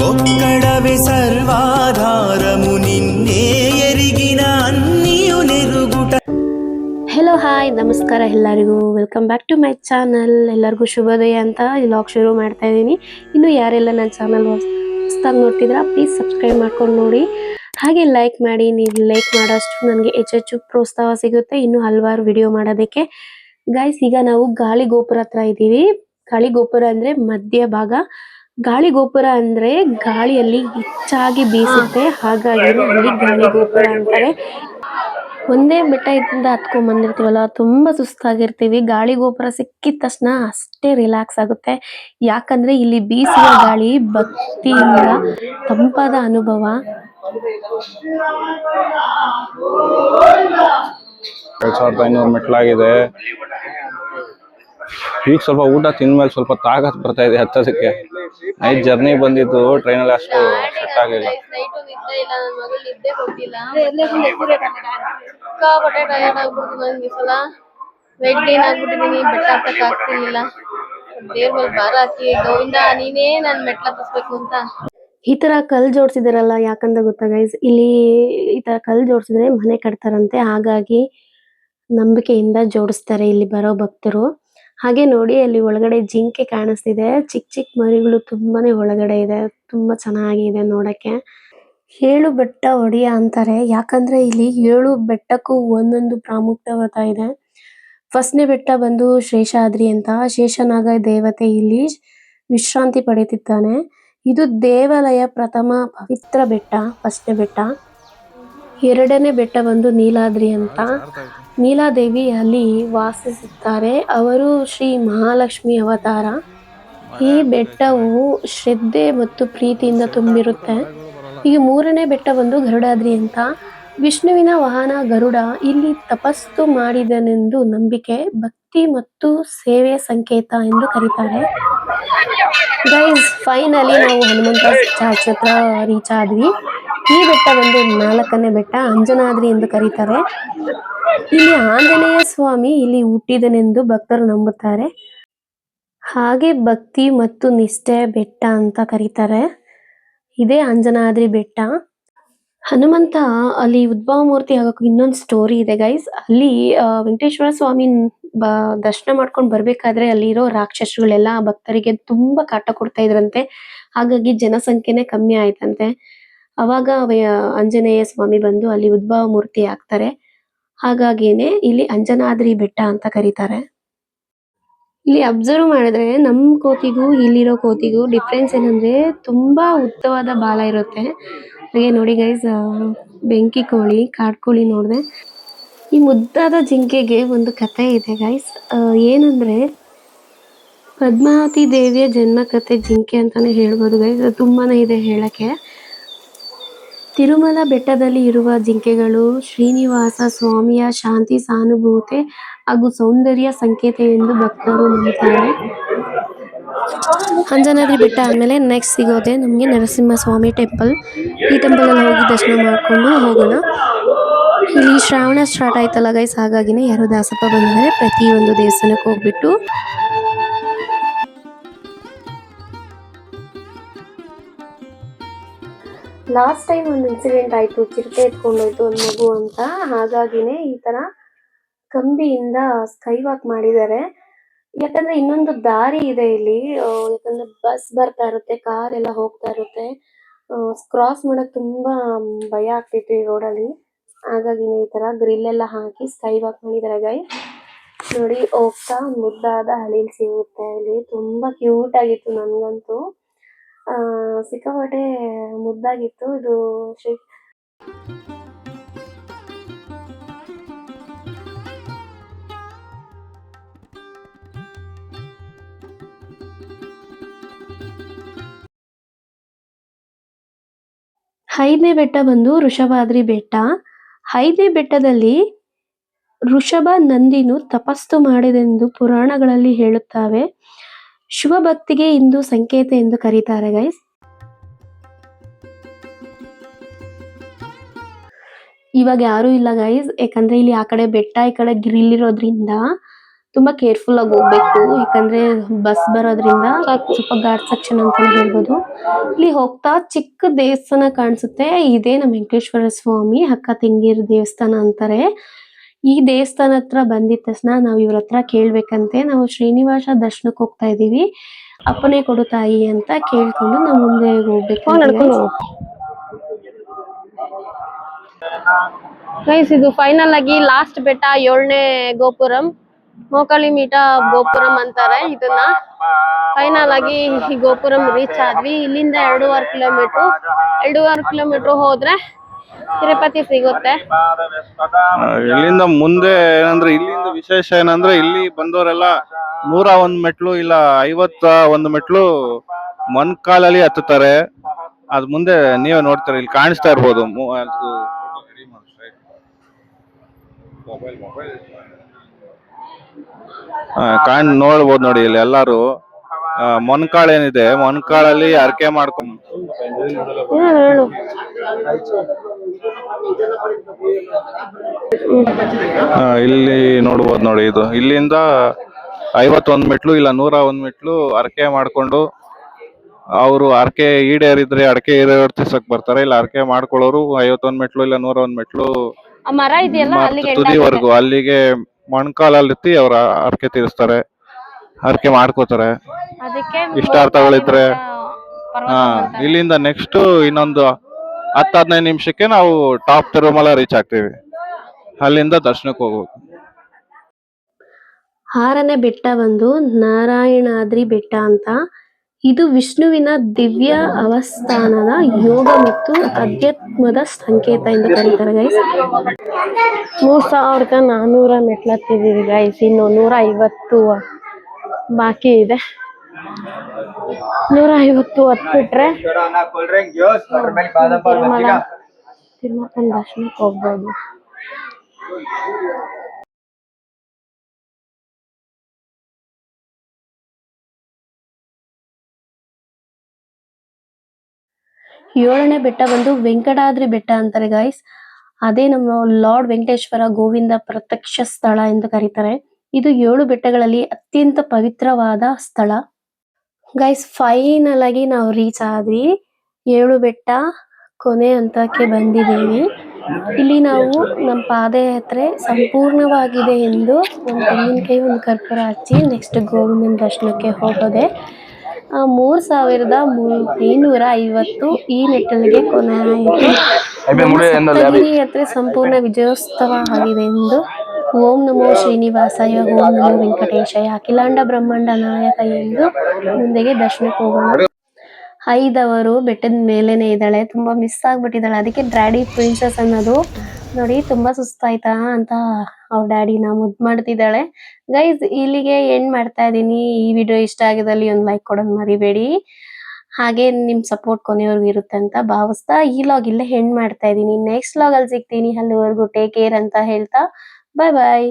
ఒక్కడవే సర్వాధారము నిన్నే ఎరిగిన అన్నియు నెరుగుట. ಹೆಲೋ ಹಾಯ್ ನಮಸ್ಕಾರ ಎಲ್ಲರಿಗೂ, welcome back to my channel. ಎಲ್ಲರಿಗೂ ಶುಭೋದಯ ಅಂತ ವ್ಲಾಗ್ ಶುರು ಮಾಡ್ತಾ ಇದ್ದೀನಿ. ಇನ್ನು ಯಾರೆಲ್ಲ ನನ್ನ ಚಾನಲ್ ಹೊಸದಾಗಿ ನೋಡ್ತಿದ್ದೀರಾ ಪ್ಲೀಸ್ ಸಬ್ಸ್ಕ್ರೈಬ್ ಮಾಡ್ಕೊಂಡು ನೋಡಿ, ಹಾಗೆ ಲೈಕ್ ಮಾಡಿ. ನೀವು ಲೈಕ್ ಮಾಡೋಷ್ಟು ನನಗೆ ಹೆಚ್ಚೆಚ್ಚು ಪ್ರೋತ್ಸಾಹ ಸಿಗುತ್ತೆ ಇನ್ನು ಹಲವಾರು ವಿಡಿಯೋ ಮಾಡೋದಕ್ಕೆ. ಗೈಸ್, ಈಗ ನಾವು ಗಾಳಿ ಗೋಪುರ ಹತ್ರ ಇದ್ದೀವಿ. ಗಾಳಿ ಗೋಪುರ ಅಂದರೆ ಮಧ್ಯ ಭಾಗ. ಗಾಳಿ ಗೋಪುರ ಅಂದರೆ ಗಾಳಿಯಲ್ಲಿ ಹೆಚ್ಚಾಗಿ ಬೀಸುತ್ತೆ, ಹಾಗಾಗಿ ಅಲ್ಲಿ ಗಾಳಿ ಗೋಪುರ ಅಂತಾರೆ. ಒಂದೇ ಬೆಟ್ಟದಿಂದ ಹತ್ಕೊಂಡ್ ಬಂದಿರ್ತೀವಲ್ಲ, ತುಂಬಾ ಸುಸ್ತಾಗಿರ್ತೀವಿ. ಗಾಳಿ ಗೋಪುರ ಸಿಕ್ಕಿದ ತಕ್ಷಣ ಅಷ್ಟೇ ರಿಲ್ಯಾಕ್ಸ್ ಆಗುತ್ತೆ. ಯಾಕಂದ್ರೆ ಇಲ್ಲಿ ಬೀಸುವ ಗಾಳಿ ಭಕ್ತಿಯಿಂದ ತಂಪಾದ ಅನುಭವ. 2500 ಮೆಟ್ಲಾಗಿದೆ. ಈಗ ಸ್ವಲ್ಪ ಊಟ ತಿಂದ್ಮೇಲೆ ಸ್ವಲ್ಪ ತಾಕತ್ ಬರ್ತಾ ಇದೆ ಹತ್ತೋದಕ್ಕೆ. ನೈಟ್ ಜರ್ನಿ ಬಂದಿದ್ದು ಟ್ರೈನಲ್ಲಿ ಅಷ್ಟು ಸೆಟ್ ಆಗಿಲ್ಲ. ಈ ತರ ಕಲ್ ಜೋಡ್ಸಿದಾರಲ್ಲ, ಯಾಕಂದ್ರೆ ಗೊತ್ತಾ ಗೈಸ್, ಇಲ್ಲಿ ಈ ತರ ಕಲ್ ಜೋಡ್ಸಿದ್ರೆ ಮನೆ ಕಟ್ತಾರಂತೆ, ಹಾಗಾಗಿ ನಂಬಿಕೆಯಿಂದ ಜೋಡಿಸ್ತಾರೆ ಇಲ್ಲಿ ಬರೋ ಭಕ್ತರು. ಹಾಗೆ ನೋಡಿ, ಅಲ್ಲಿ ಒಳಗಡೆ ಜಿಂಕೆ ಕಾಣಿಸ್ತಿದೆ. ಚಿಕ್ಕ ಚಿಕ್ಕ ಮರಿಗಳು ತುಂಬಾನೇ ಒಳಗಡೆ ಇದೆ, ತುಂಬಾ ಚೆನ್ನಾಗಿದೆ ನೋಡಕ್ಕೆ. 7 ಬೆಟ್ಟ ಒಡೆಯ ಅಂತಾರೆ, ಯಾಕಂದ್ರೆ ಇಲ್ಲಿ 7 ಬೆಟ್ಟಕ್ಕೂ ಒಂದೊಂದು ಪ್ರಾಮುಖ್ಯತೆ ಇದೆ. ಫಸ್ಟ್ನೇ ಬೆಟ್ಟ ಬಂದು ಶೇಷಾದ್ರಿ ಅಂತ. ಶೇಷನಾಗ ದೇವತೆ ಇಲ್ಲಿ ವಿಶ್ರಾಂತಿ ಪಡೆಯುತ್ತಿದ್ದಾನೆ. ಇದು ದೇವಾಲಯ ಪ್ರಥಮ ಪವಿತ್ರ ಬೆಟ್ಟ, ಫಸ್ಟ್ನೇ ಬೆಟ್ಟ. ಎರಡನೇ ಬೆಟ್ಟ ಬಂದು ನೀಲಾದ್ರಿ ಅಂತ. ನೀಲಾದೇವಿ ಅಲ್ಲಿ ವಾಸಿಸುತ್ತಾರೆ, ಅವರು ಶ್ರೀ ಮಹಾಲಕ್ಷ್ಮಿ ಅವತಾರ. ಈ ಬೆಟ್ಟವು ಶ್ರದ್ಧೆ ಮತ್ತು ಪ್ರೀತಿಯಿಂದ ತುಂಬಿರುತ್ತೆ. ಈಗ ಮೂರನೇ ಬೆಟ್ಟ ಬಂದು ಗರುಡಾದ್ರಿ ಅಂತ. ವಿಷ್ಣುವಿನ ವಾಹನ ಗರುಡ ಇಲ್ಲಿ ತಪಸ್ಸು ಮಾಡಿದನೆಂದು ನಂಬಿಕೆ. ಭಕ್ತಿ ಮತ್ತು ಸೇವೆಯ ಸಂಕೇತ ಎಂದು ಕರೀತಾರೆ. ಗೈಸ್, ಫೈನಲಿ ನಾವು ಹನುಮಂತ ಚಾರ್ಚ್ ಹತ್ರ ರೀಚ್ ಆದ್ವಿ. ಈ ಬೆಟ್ಟ ಬಂದು 4ನೇ ಬೆಟ್ಟ, ಅಂಜನಾದ್ರಿ ಎಂದು ಕರೀತಾರೆ. ಇಲ್ಲಿ ಆಂಜನೇಯ ಸ್ವಾಮಿ ಇಲ್ಲಿ ಹುಟ್ಟಿದನೆಂದು ಭಕ್ತರು ನಂಬುತ್ತಾರೆ. ಹಾಗೆ ಭಕ್ತಿ ಮತ್ತು ನಿಷ್ಠೆ ಬೆಟ್ಟ ಅಂತ ಕರೀತಾರೆ. ಇದೇ ಅಂಜನಾದ್ರಿ ಬೆಟ್ಟ. ಹನುಮಂತ ಅಲ್ಲಿ ಉದ್ಭವ ಮೂರ್ತಿ ಆಗೋಕ್ಕೂ ಇನ್ನೊಂದು ಸ್ಟೋರಿ ಇದೆ ಗೈಸ್. ಅಲ್ಲಿ ವೆಂಕಟೇಶ್ವರ ಸ್ವಾಮಿ ದರ್ಶನ ಮಾಡ್ಕೊಂಡು ಬರ್ಬೇಕಾದ್ರೆ ಅಲ್ಲಿರೋ ರಾಕ್ಷಸಗಳೆಲ್ಲ ಭಕ್ತರಿಗೆ ತುಂಬಾ ಕಾಟ ಕೊಡ್ತಾ ಇದ್ರಂತೆ, ಹಾಗಾಗಿ ಜನಸಂಖ್ಯೆನೇ ಕಮ್ಮಿ ಆಯ್ತಂತೆ. ಅವಾಗ ಆಂಜನೇಯ ಸ್ವಾಮಿ ಬಂದು ಅಲ್ಲಿ ಉದ್ಭವ ಮೂರ್ತಿ ಆಗ್ತಾರೆ, ಹಾಗಾಗಿನೇ ಇಲ್ಲಿ ಅಂಜನಾದ್ರಿ ಬೆಟ್ಟ ಅಂತ ಕರೀತಾರೆ. ಇಲ್ಲಿ ಅಬ್ಸರ್ವ್ ಮಾಡಿದ್ರೆ ನಮ್ ಕೋತಿಗೂ ಇಲ್ಲಿರೋ ಕೋತಿಗೂ ಡಿಫ್ರೆನ್ಸ್ ಏನಂದ್ರೆ ತುಂಬಾ ಉದ್ದವಾದ ಬಾಲ ಇರುತ್ತೆ. ಹಾಗೆ ನೋಡಿ ಗೈಸ್, ಬೆಂಕಿ ಕೋಳಿ, ಕಾಡ್ಕೋಳಿ ನೋಡಿದೆ. ಈ ಮುದ್ದಾದ ಜಿಂಕೆಗೆ ಒಂದು ಕತೆ ಇದೆ ಗೈಸ್. ಏನಂದ್ರೆ ಪದ್ಮಾವತಿ ದೇವಿಯ ಜನ್ಮ ಕತೆ ಜಿಂಕೆ ಅಂತಾನೆ ಹೇಳ್ಬೋದು ಗೈಸ್. ತುಂಬಾನೇ ಇದೆ ಹೇಳಕ್ಕೆ. ತಿರುಮಲ ಬೆಟ್ಟದಲ್ಲಿ ಇರುವ ಜಿಂಕೆಗಳು ಶ್ರೀನಿವಾಸ ಸ್ವಾಮಿಯ ಶಾಂತಿ, ಸಾನುಭೂತಿ ಹಾಗೂ ಸೌಂದರ್ಯ ಸಂಕೇತ ಎಂದು ಭಕ್ತರು ನಂಬುತ್ತಾರೆ. ಅಂಜನಾದ್ರಿ ಬೆಟ್ಟ ಆದ್ಮೇಲೆ ನೆಕ್ಸ್ಟ್ ಸಿಗೋದೆ ನಮಗೆ ನರಸಿಂಹಸ್ವಾಮಿ ಟೆಂಪಲ್. ಈ ಟೆಂಪಲ್ ಅಲ್ಲಿ ಹೋಗಿ ದರ್ಶನ ಮಾಡ್ಕೊಂಡು ಹೋಗೋಣ. ಇಲ್ಲಿ ಶ್ರಾವಣ ಸ್ಟಾರ್ಟ್ ಆಯ್ತಲ್ಲ ಗೈಸ್, ಹಾಗಾಗಿನೇ ಯಾರು ದಾಸಪ್ಪ ಬಂದರೆ ಪ್ರತಿಯೊಂದು ದೇವಸ್ಥಾನಕ್ಕೆ ಹೋಗ್ಬಿಟ್ಟು ಲಾಸ್ಟ್ ಟೈಮ್ ಒಂದು ಇನ್ಸಿಡೆಂಟ್ ಆಯ್ತು, ಚಿರತೆ ಎತ್ಕೊಂಡೋಯ್ತು ಒಂದು ಮಗು ಅಂತ. ಹಾಗಾಗಿನೇ ಈ ತರ ಕಂಬಿಯಿಂದ ಸ್ಕೈ ವಾಕ್ ಮಾಡಿದ್ದಾರೆ. ಯಾಕಂದ್ರೆ ಇನ್ನೊಂದು ದಾರಿ ಇದೆ ಇಲ್ಲಿ, ಯಾಕಂದ್ರೆ ಬಸ್ ಬರ್ತಾ ಇರುತ್ತೆ, ಕಾರ್ ಎಲ್ಲ ಹೋಗ್ತಾ ಇರುತ್ತೆ. ಕ್ರಾಸ್ ಮಾಡಕ್ ತುಂಬಾ ಭಯ ಆಗ್ತಿತ್ತು ಈ ರೋಡಲ್ಲಿ, ಹಾಗಾಗಿನೇ ಈ ತರ ಗ್ರಿಲ್ ಎಲ್ಲ ಹಾಕಿ ಸ್ಕೈ ವಾಕ್ ಮಾಡಿದ್ದಾರೆ ಗೈಸ್. ನೋಡಿ, ಹೋಗ್ತಾ ಮುದ್ದಾದ ಹಳಿಲ್ ಸಿಗುತ್ತೆ ಇಲ್ಲಿ. ತುಂಬಾ ಕ್ಯೂಟ್ ಆಗಿತ್ತು, ನನ್ಗಂತೂ ಸಿಕ್ಕಾಪಟ್ಟೆ ಮುದ್ದಾಗಿತ್ತು ಇದು. ಐದನೇ ಬೆಟ್ಟ ಬಂದು ವೃಷಭಾದ್ರಿ ಬೆಟ್ಟ. 5ನೇ ಬೆಟ್ಟದಲ್ಲಿ ಋಷಭ ನಂದಿನು ತಪಸ್ಸು ಮಾಡಿದೆಂದು ಪುರಾಣಗಳಲ್ಲಿ ಹೇಳುತ್ತವೆ. ಶುಭ ಭಕ್ತಿಗೆ ಇಂದು ಸಂಕೇತ ಎಂದು ಕರೀತಾರೆ ಗೈಸ್. ಇವಾಗ ಯಾರು ಇಲ್ಲ ಗೈಸ್, ಯಾಕಂದ್ರೆ ಇಲ್ಲಿ ಆ ಕಡೆ ಬೆಟ್ಟ, ಈ ಕಡೆ ಗ್ರಿಲ್ ಇರೋದ್ರಿಂದ ತುಂಬಾ ಕೇರ್ಫುಲ್ ಆಗಿ ಹೋಗ್ಬೇಕು, ಯಾಕಂದ್ರೆ ಬಸ್ ಬರೋದ್ರಿಂದ ಸ್ವಲ್ಪ ಘಾಟ್ ಸೆಕ್ಷನ್ ಅಂತಾನೆ ಹೇಳ್ಬೋದು. ಇಲ್ಲಿ ಹೋಗ್ತಾ ಚಿಕ್ಕ ದೇವಸ್ಥಾನ ಕಾಣಿಸುತ್ತೆ, ಇದೇ ನಮ್ಮ ವೆಂಕಟೇಶ್ವರ ಸ್ವಾಮಿ ಅಕ್ಕ ತಂಗಿಯರ ದೇವಸ್ಥಾನ ಅಂತಾರೆ. ಈ ದೇವಸ್ಥಾನ ಹತ್ರ ಬಂದಿದ ತಕ್ಷಣ ನಾವ್ ಇವ್ರ ಹತ್ರ ಕೇಳ್ಬೇಕಂತೆ, ನಾವು ಶ್ರೀನಿವಾಸ ದರ್ಶನಕ್ಕೆ ಹೋಗ್ತಾ ಇದೀವಿ, ಅಪ್ಪನೇ ಕೊಡು ತಾಯಿ ಅಂತ ಕೇಳ್ಕೊಂಡು ನಾವು ಮುಂದೆ ಹೋಗ್ಬೇಕು. ಗೈಸ್ ಇದು ಫೈನಲ್ ಆಗಿ ಲಾಸ್ಟ್ ಬೆಟ್ಟ 7ನೇ ಗೋಪುರಂ, ಮೋಕಾಳಿ ಮೀಟ ಗೋಪುರಂ ಅಂತಾರೆ ಇದನ್ನ. ಫೈನಲ್ ಆಗಿ ಈ ಗೋಪುರಂ ರೀಚ್ ಆದ್ವಿ. ಇಲ್ಲಿಂದ 2.5 ಕಿಲೋಮೀಟರ್ ಹೋದ್ರೆ ತಿರುಪತಿ ಸಿಗುತ್ತೆ. ಇಲ್ಲಿಂದ ಮುಂದೆ ಏನಂದ್ರೆ ಇಲ್ಲಿಂದ ವಿಶೇಷ ಏನಂದ್ರೆ ಇಲ್ಲಿ ಬಂದವರೆಲ್ಲ 101 ಮೆಟ್ಲು ಇಲ್ಲ 51 ಮೆಟ್ಲು ಮೊಣಕಾಲಲ್ಲಿ ಹತ್ತುತ್ತಾರೆ. ಅದ್ ಮುಂದೆ ನೀವೇ ನೋಡ್ತಾರೆ, ಇಲ್ಲಿ ಕಾಣಿಸ್ತಾ ಇರ್ಬೋದು. ನೋಡ್ಬೋದು ನೋಡಿ, ಇಲ್ಲಿ ಎಲ್ಲಾರು ಮೊಣಕಾಳು ಏನಿದೆ, ಮೊಣಕಾಳಲ್ಲಿ ಅರ್ಕೆ ಮಾಡ್ಕೊಂಡು ಇಲ್ಲಿ ನೋಡ್ಬೋದು ನೋಡಿ. ಇದು ಇಲ್ಲಿಂದ 51 ಮೆಟ್ಲು ಇಲ್ಲ 101 ಮೆಟ್ಲು ಅರ್ಕೆ ಮಾಡ್ಕೊಂಡು, ಅವರು ಅರ್ಕೆ ಈಡೇರಿದ್ರೆ ಅಡಕೆ ಈಡೇರಿಸಕ್ ಬರ್ತಾರೆ. ಇಲ್ಲ ಅರ್ಕೆ ಮಾಡ್ಕೊಳ್ಳೋರು 51 ಮೆಟ್ಲು ಇಲ್ಲ 101 ಮೆಟ್ಲು ತುದಿವರೆಗೂ ಅಲ್ಲಿಗೆ ಮೊಣಕಾಲಲ್ಲಿ ಅವ್ರ ಅರ್ಕೆ ತೀರಿಸ್ತಾರೆ, ಅರ್ಕೆ ಮಾಡ್ಕೋತಾರೆ. ಇಷ್ಟಾರ್ಥಗಳಿದ್ರೆ ಇಲ್ಲಿಂದ ನೆಕ್ಸ್ಟ್ ಇನ್ನೊಂದು 10-15 ನಿಮಿಷಕ್ಕೆ ನಾವು ಟಾಪ್ ತಿರುಮಲ ರೀಚ್ ಆಗ್ತೀವಿ. ಅಲ್ಲಿಂದ ದರ್ಶನಕ್ಕೆ ಹೋಗ್ಬೇಕು. 6ನೇ ಬೆಟ್ಟ ಬಂದು ನಾರಾಯಣಾದ್ರಿ ಬೆಟ್ಟ ಅಂತ. ಇದು ವಿಷ್ಣುವಿನ ದಿವ್ಯ ಅವಸ್ಥಾನದ ಯೋಗ ಮತ್ತು ಅಧ್ಯಾತ್ಮದ ಸಂಕೇತ ಎಂದು ಕರೀತಾರೆ ಗೈಸ್. 3400 ಮೆಟ್ಲು ಹತ್ತಿದೀವಿ ಗೈಸ್, ಇನ್ನು 150 ಬಾಕಿ ಇದೆ. 150 ಹತ್ಬಿಟ್ರೆ ತಿರುಮಲ ದರ್ಶನಕ್ಕೆ ಹೋಗ್ಬೋದು. ಏಳನೇ ಬೆಟ್ಟ ಬಂದು ವೆಂಕಟಾದ್ರಿ ಬೆಟ್ಟ ಅಂತಾರೆ ಗೈಸ್. ಅದೇ ನಮ್ಮ ಲಾರ್ಡ್ ವೆಂಕಟೇಶ್ವರ ಗೋವಿಂದ ಪ್ರತ್ಯಕ್ಷ ಸ್ಥಳ ಎಂದು ಕರೀತಾರೆ. ಇದು 7 ಬೆಟ್ಟಗಳಲ್ಲಿ ಅತ್ಯಂತ ಪವಿತ್ರವಾದ ಸ್ಥಳ ಗೈಸ್. ಫೈನಲ್ ಆಗಿ ನಾವು ರೀಚ್ ಆದ್ವಿ, 7 ಬೆಟ್ಟ ಕೊನೆ ಹಂತಕ್ಕೆ ಬಂದಿದ್ದೀವಿ. ಇಲ್ಲಿ ನಾವು ನಮ್ಮ ಪಾದಯಾತ್ರೆ ಸಂಪೂರ್ಣವಾಗಿದೆ ಎಂದು ಒಂದು ತೆಂಗಿನಕಾಯಿ ಒಂದು ಕರ್ಪೂರ ಹಚ್ಚಿ ನೆಕ್ಸ್ಟ್ ಗೋವಿಂದನ ದರ್ಶನಕ್ಕೆ ಹೋಗೋದೆ. 3550 ಈ ಮೆಟ್ಟಲಿಗೆ ಕೊನೆ ಆಯಿತು. ಸಪ್ತಗಿರಿ ಯಾತ್ರೆ ಸಂಪೂರ್ಣ ವಿಜಯೋತ್ಸವ ಆಗಿದೆ ಎಂದು ಓಂ ನಮೋ ಶ್ರೀನಿವಾಸಾಯ, ಓಂ ನಮೋ ವೆಂಕಟೇಶಾಯ, ಅಖಿಲಾಂಡ ಬ್ರಹ್ಮಾಂಡ ನಾಯಕ ಎಂದು ಮುಂದೆಗೆ ದರ್ಶನಕ್ಕೆ ಹೋಗೋಣ. ಐದವರು ಬೆಟ್ಟದ ಮೇಲೇನೆ ಇದ್ದಾಳೆ, ತುಂಬಾ ಮಿಸ್ ಆಗ್ಬಿಟ್ಟಿದ್ದಾಳೆ. ಅದಕ್ಕೆ ಡ್ಯಾಡಿ ಪ್ರಿನ್ಸಸ್ ಅನ್ನೋದು. ನೋಡಿ ತುಂಬಾ ಸುಸ್ತಾಯ್ತಾ ಅಂತ ಅವ್ರ ಡ್ಯಾಡಿನ ಮುದ್ದು ಮಾಡ್ತಿದ್ದಾಳೆ. ಗೈಸ್ ಇಲ್ಲಿಗೆ ಎಂಡ್ ಮಾಡ್ತಾ ಇದ್ದೀನಿ. ಈ ವಿಡಿಯೋ ಇಷ್ಟ ಆಗಿದಲ್ಲಿ ಒಂದು ಲೈಕ್ ಕೊಡೋದು ಮರಿಬೇಡಿ. ಹಾಗೆ ನಿಮ್ ಸಪೋರ್ಟ್ ಕೊನೆವರೆಗೂ ಇರುತ್ತೆ ಅಂತ ಭಾವಿಸ್ತಾ ಈ ಲಾಗ್ ಇಲ್ಲೇ ಎಂಡ್ ಮಾಡ್ತಾ ಇದ್ದೀನಿ. ನೆಕ್ಸ್ಟ್ ಲಾಗ್ ಅಲ್ಲಿ ಸಿಗ್ತೀನಿ. ಅಲ್ಲಿವರೆಗೂ ಟೇಕ್ ಕೇರ್ ಅಂತ ಹೇಳ್ತಾ ಬಾಯ್ ಬಾಯ್.